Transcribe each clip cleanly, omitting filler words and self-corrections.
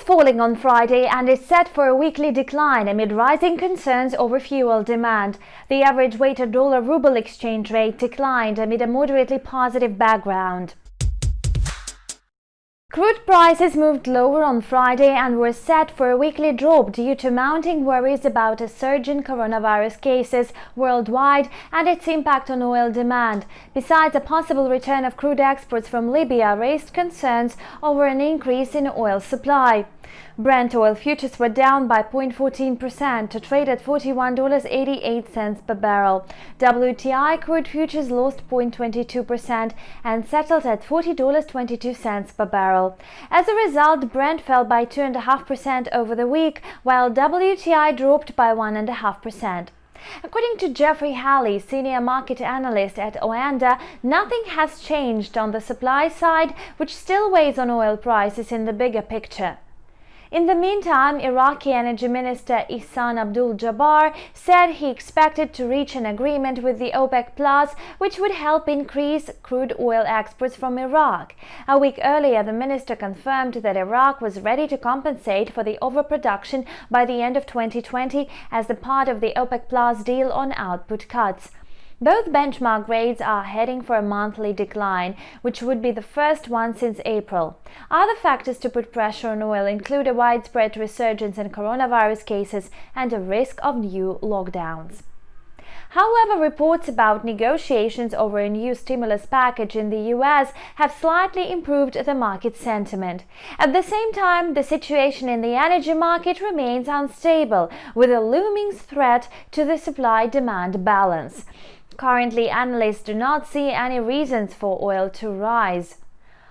falling on Friday and is set for a weekly decline amid rising concerns over fuel demand. The average weighted dollar-ruble exchange rate declined amid a moderately positive background. Crude prices moved lower on Friday and were set for a weekly drop due to mounting worries about a surge in coronavirus cases worldwide and its impact on oil demand. Besides, a possible return of crude exports from Libya raised concerns over an increase in oil supply. Brent oil futures were down by 0.14% to trade at $41.88 per barrel. WTI crude futures lost 0.22% and settled at $40.22 per barrel. As a result, Brent fell by 2.5% over the week, while WTI dropped by 1.5%. According to Jeffrey Halley, senior market analyst at OANDA, nothing has changed on the supply side, which still weighs on oil prices in the bigger picture. In the meantime, Iraqi Energy Minister Ihsan Abdul-Jabbar said he expected to reach an agreement with the OPEC+, which would help increase crude oil exports from Iraq. A week earlier, the minister confirmed that Iraq was ready to compensate for the overproduction by the end of 2020 as a part of the OPEC+ deal on output cuts. Both benchmark grades are heading for a monthly decline, which would be the first one since April. Other factors to put pressure on oil include a widespread resurgence in coronavirus cases and a risk of new lockdowns. However, reports about negotiations over a new stimulus package in the US have slightly improved the market sentiment. At the same time, the situation in the energy market remains unstable, with a looming threat to the supply-demand balance. Currently, analysts do not see any reasons for oil to rise.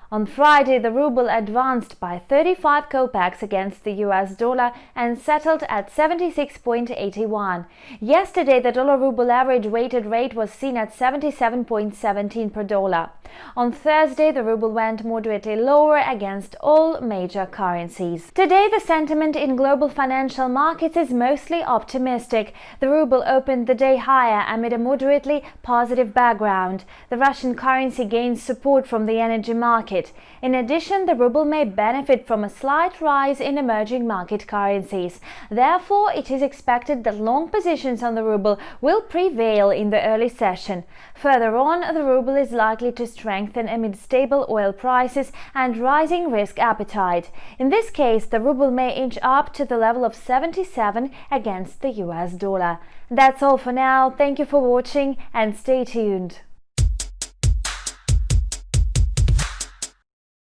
On Friday, the ruble advanced by 35 kopecks against the US dollar and settled at 76.81. Yesterday, the dollar-ruble average weighted rate was seen at 77.17 per dollar. On Thursday, the ruble went moderately lower against all major currencies. Today, the sentiment in global financial markets is mostly optimistic. The ruble opened the day higher amid a moderately positive background. The Russian currency gains support from the energy market. In addition, the ruble may benefit from a slight rise in emerging market currencies. Therefore, it is expected that long positions on the ruble will prevail in the early session. Further on, the ruble is likely to strengthen amid stable oil prices and rising risk appetite. In this case, the ruble may inch up to the level of 77 against the US dollar. That's all for now. Thank you for watching and stay tuned.